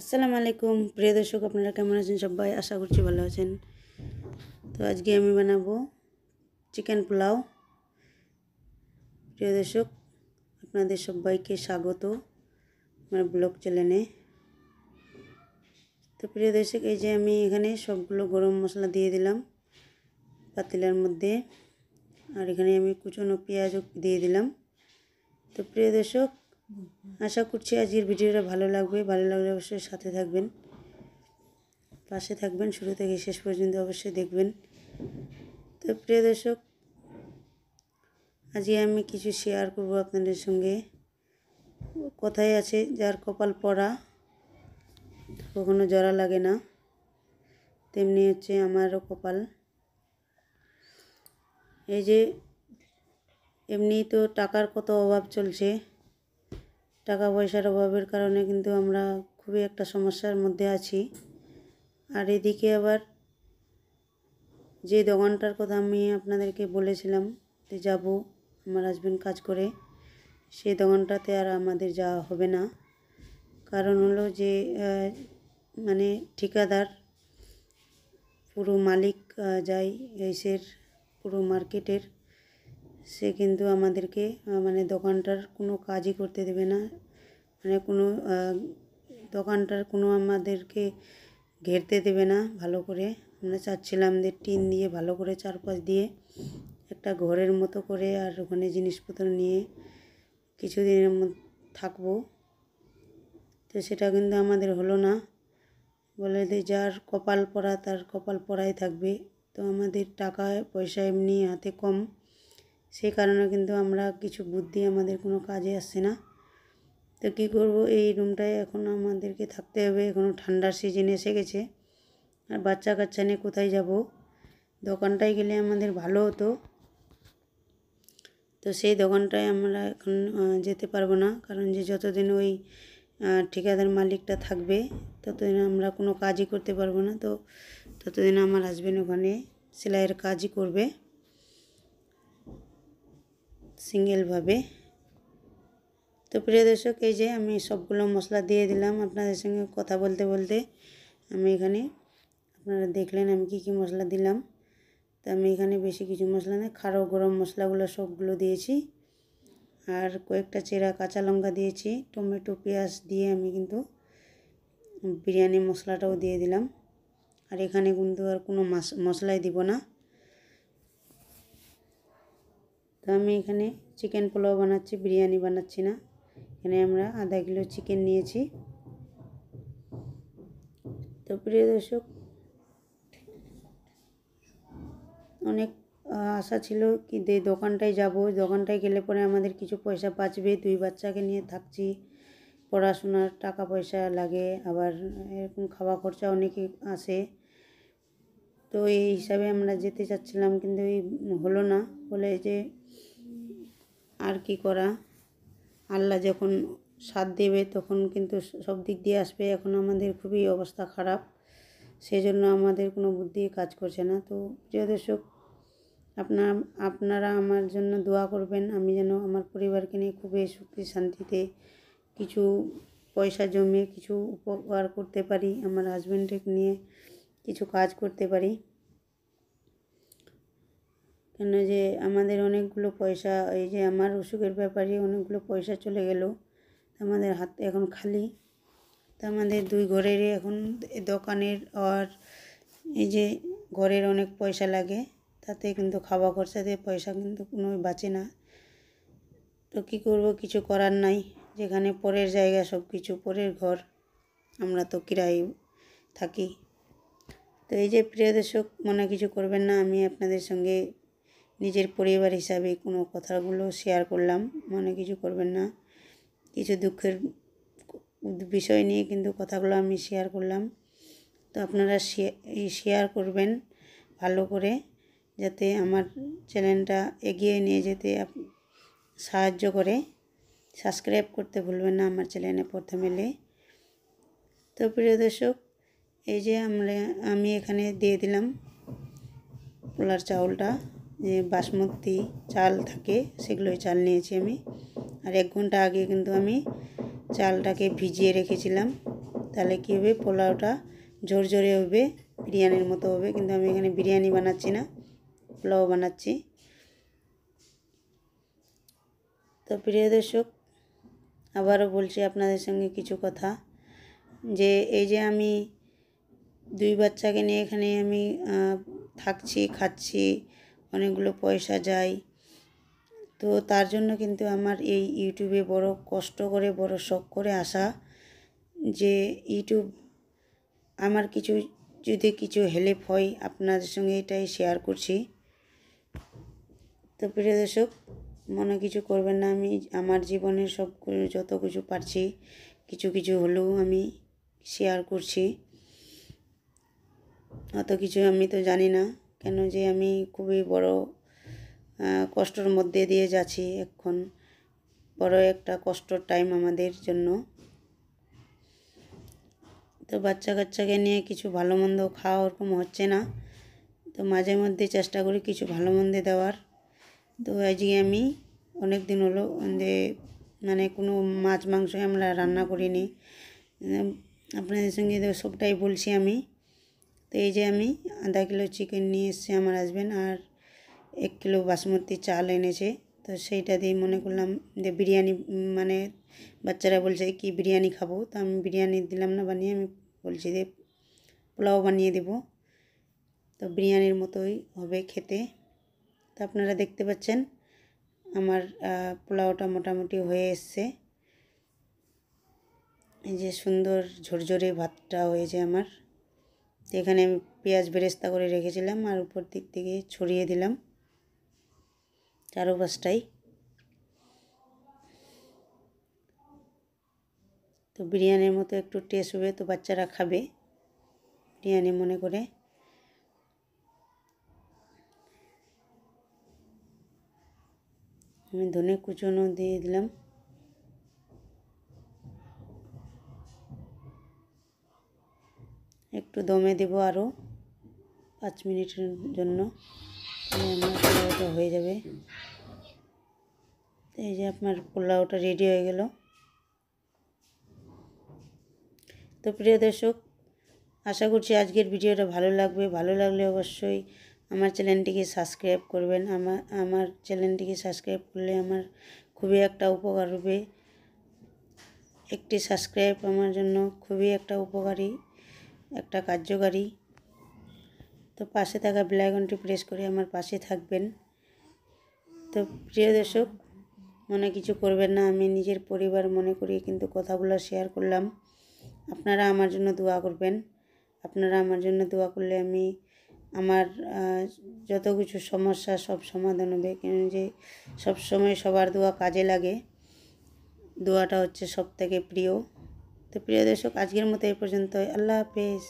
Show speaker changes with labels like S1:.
S1: আসসালামু আলাইকুম প্রিয় দর্শক, আপনারা কেমন আছেন? সবাই আশা করছি ভালো আছেন। তো আজকে আমি বানাবো চিকেন পোলাও। প্রিয় দর্শক, আপনাদের সবাইকে স্বাগত আমার ব্লগ চ্যানেলে। তো প্রিয় দর্শক, এই যে আমি এখানে সবগুলো গরম মশলা দিয়ে দিলাম পাতিলার মধ্যে, আর এখানে আমি কুচনো পেঁয়াজও দিয়ে দিলাম। তো প্রিয় দর্শক, আশা করছি আজকের ভিডিওটা ভালো লাগবে। ভালো লাগলে অবশ্যই সাথে থাকবেন, পাশে থাকবেন, শুরু থেকে শেষ পর্যন্ত অবশ্যই দেখবেন। তো প্রিয় দর্শক, আজকে আমি কিছু শেয়ার করব আপনাদের সঙ্গে। কথাই আছে, যার কপাল পড়া কখনো জরা লাগে না, তেমনি হচ্ছে আমারও কপাল। এই যে এমনি তো টাকার কত অভাব চলছে, টাকা পয়সার অভাবের কারণে কিন্তু আমরা খুবই একটা সমস্যার মধ্যে আছি। আর এদিকে আবার যে দোকানটার কথা আমি আপনাদেরকে বলেছিলাম যে যাব আমার হাজবেন্ড কাজ করে, সেই দোকানটাতে আর আমাদের যাওয়া হবে না। কারণ হলো যে মানে ঠিকাদার পুরো মালিক যায় এসের পুরো মার্কেটের, সে কিন্তু আমাদেরকে মানে দোকানটার কোনো কাজই করতে দেবে না। মানে কোনো দোকানটার কোনো আমাদেরকে ঘেরতে দেবে না ভালো করে। আমরা চাচ্ছিলাম যে টিন দিয়ে ভালো করে চারপাশ দিয়ে একটা ঘরের মতো করে, আর ওখানে জিনিসপত্র নিয়ে কিছুদিনের মধ্যে থাকবো। তো সেটা কিন্তু আমাদের হলো না। বলে যে যার কপাল পড়া তার কপাল পড়াই থাকবে। তো আমাদের টাকা পয়সা এমনি হাতে কম, সেই কারণে কিন্তু আমরা কিছু বুদ্ধি আমাদের কোনো কাজে আসছে না। তো কী করব, এই রুমটায় এখন আমাদেরকে থাকতে হবে। এখনও ঠান্ডার সিজন এসে গেছে, আর বাচ্চা কাচ্চা নিয়ে কোথায় যাব? দোকানটায় গেলে আমাদের ভালো হতো। তো সেই দোকানটায় আমরা এখন যেতে পারবো না, কারণ যে যতদিন ওই ঠিকাদার মালিকটা থাকবে ততদিন আমরা কোনো কাজই করতে পারবো না। তো ততদিন আমার হাজবেন্ড ওখানে সেলাইয়ের কাজই করবে সিঙ্গেলভাবে। তো প্রিয় দর্শক, এই যে আমি সবগুলো মশলা দিয়ে দিলাম। আপনাদের সঙ্গে কথা বলতে বলতে আমি এখানে, আপনারা দেখলেন আমি কি কি মশলা দিলাম। তো আমি এখানে বেশি কিছু মশলা নেই, খাড়ো গরম মশলাগুলো সবগুলো দিয়েছি, আর কয়েকটা চেরা কাঁচা লঙ্কা দিয়েছি, টমেটো পেঁয়াজ দিয়ে আমি কিন্তু বিরিয়ানি মশলাটাও দিয়ে দিলাম। আর এখানে কিন্তু আর কোনো মশলাই দিব না। তো আমি এখানে চিকেন পোলাও বানাচ্ছি, বিরিয়ানি বানাচ্ছি না। এখানে আমরা আধা কিলো চিকেন নিয়েছি। তো প্রিয় দর্শক, অনেক আশা ছিল কি যে দোকানটায় যাব, দোকানটায় গেলে পরে আমাদের কিছু পয়সা বাঁচবে। 2 বাচ্চাকে নিয়ে থাকছি, পড়াশোনার টাকা পয়সা লাগে, আবার এরকম খাওয়া খরচা অনেকই আসে। তো এই হিসাবে আমরা যেতে চাচ্ছিলাম, কিন্তু এই হলো না। বলে যে আর কি করা, আল্লাহ যখন সাথ দেবে তখন কিন্তু সব দিক দিয়ে আসবে। এখন আমাদের খুবই অবস্থা খারাপ, সেজন্য আমাদের কোনো বুদ্ধি কাজ করছে না। তো প্রিয় দর্শক, আপনারা আমার জন্য দোয়া করবেন, আমি যেন আমার পরিবারকে নিয়ে খুবই সুখে শান্তিতে কিছু পয়সা জমিয়ে কিছু উপকার করতে পারি, আমার হাজবেন্ডকে নিয়ে কিছু কাজ করতে পারি। কেন যে আমাদের অনেকগুলো পয়সা, এই যে আমার অসুখের ব্যাপারে অনেকগুলো পয়সা চলে গেল, আমাদের হাত এখন খালি। তো আমাদের 2 ঘরেরই এখন দোকানের আর এই যে ঘরের অনেক পয়সা লাগে, তাতে কিন্তু খাওয়া খরচাতে পয়সা কিন্তু কোনো বাঁচে না। তো কী করব, কিছু করার নাই। যেখানে পরের জায়গা, সব কিছু পরের ঘর, আমরা তো কিরায় থাকি। তো এই যে প্রিয় দর্শক, মনে কিছু করবেন না, আমি আপনাদের সঙ্গে নিজের পরিবার হিসাবে কোনো কথাগুলো শেয়ার করলাম, মনে কিছু করবেন না। কিছু দুঃখের বিষয় নিয়ে কিন্তু কথাগুলো আমি শেয়ার করলাম। তো আপনারা শেয়ার করবেন ভালো করে, যাতে আমার চ্যানেলটা এগিয়ে নিয়ে যেতে সাহায্য করে। সাবস্ক্রাইব করতে ভুলবেন না আমার চ্যানেলে প্রথমে এলে। তো প্রিয় দর্শক, এই যে আমি এখানে দিয়ে দিলাম পোলার চাউলটা, যে বাসমতি চাল থাকে সেগুলোই চাল নিয়েছি আমি। আর 1 ঘন্টা আগে কিন্তু আমি চালটাকে ভিজিয়ে রেখেছিলাম। তো তাহলে কী হবে, পোলাওটা ঝরঝরে হবে, বিরিয়ানির মতো হবে। কিন্তু আমি এখানে বিরিয়ানি বানাচ্ছি না, পোলাও বানাচ্ছি। তো প্রিয় দর্শক, আবারও বলছি আপনাদের সঙ্গে কিছু কথা, যে এই যে আমি 2 বাচ্চাকে নিয়ে এখানে আমি থাকছি, খাচ্ছি, অনেকগুলো পয়সা যায়। তো তার জন্য কিন্তু আমার এই ইউটিউবে বড় কষ্ট করে, বড় শখ করে আসা, যে ইউটিউব আমার যদি কিছু হেল্প হয় আপনাদের সঙ্গে এটাই শেয়ার করছি। তো প্রিয় দর্শক, মনে কিছু করবেন না, আমি আমার জীবনের সব যত কিছু পারছি কিছু হলেও আমি শেয়ার করছি। অত কিছু আমি তো জানি না, কেন যে আমি খুবই বড় কষ্টের মধ্যে দিয়ে যাচ্ছি এখন, বড় একটা কষ্টর টাইম আমাদের জন্য। তো বাচ্চা কাচ্চাকে নিয়ে কিছু ভালো মন্দ খাওয়া ওরকম হচ্ছে না, তো মাঝে মধ্যে চেষ্টা করি কিছু ভালো মন্দ দেওয়ার। তো আজকে আমি অনেক দিন হলো যে মানে কোনো মাছ মাংস আমরা রান্না করিনি, আপনাদের সঙ্গে তো সবটাই বলছি আমি। তো এই যে আমি আধা কিলো চিকেন নিয়ে এসেছি আমার হাজব্যান্ড, আর 1 কিলো বাসমতি চাল এনেছে। তো সেইটা দিয়ে মনে করলাম যে বিরিয়ানি, মানে বাচ্চারা বলছে কি বিরিয়ানি খাবো, তো আমি বিরিয়ানি দিলাম না বানিয়ে, আমি বলছি যে পোলাও বানিয়ে দেব। তো বিরিয়ানির মতোই হবে খেতে। তো আপনারা দেখতে পাচ্ছেন আমার পোলাওটা মোটামুটি হয়ে এসছে। এই যে সুন্দর ঝরঝরে ভাতটা হয়েছে আমার। তো এখানে আমি পেঁয়াজ বেরেস্তা করে রেখেছিলাম, আর উপর দিক থেকে ছড়িয়ে দিলাম চারপাশটাই। তো বিরিয়ানির মতো একটু টেস্ট হবে, তো বাচ্চারা খাবে বিরিয়ানি মনে করে। আমি ধনে কুচনো দিয়ে দিলাম। একটু দমে দেব আরও 5 মিনিটের জন্য, তাহলে আমার পোলাওটা হয়ে যাবে। এই যে আপনার পোলাওটা রেডি হয়ে গেল। তো প্রিয় দর্শক, আশা করছি আজকের ভিডিওটা ভালো লাগবে। ভালো লাগলে অবশ্যই আমার চ্যানেলটিকে সাবস্ক্রাইব করবেন। আমার চ্যানেলটিকে সাবস্ক্রাইব করলে আমার খুবই একটা উপকার হবে। একটি সাবস্ক্রাইব আমার জন্য খুবই একটা উপকারী, একটা কার্যকারী। তো পাশে থাকা বেল আইকনটি প্রেস করে আমার পাশে থাকবেন। তো প্রিয় দর্শক, মনে কিছু করবেন না, আমি নিজের পরিবার মনে করি কিন্তু কথাগুলো শেয়ার করলাম। আপনারা আমার জন্য দোয়া করবেন। আপনারা আমার জন্য দোয়া করলে আমি আমার যত কিছু সমস্যা সব সমাধান হবে, কেন যে সব সময় সবার দোয়া কাজে লাগে। দোয়াটা হচ্ছে সবথেকে প্রিয়। তো প্রিয় দর্শক, আজকের মতো এই পর্যন্ত। আল্লাহ হাফেজ।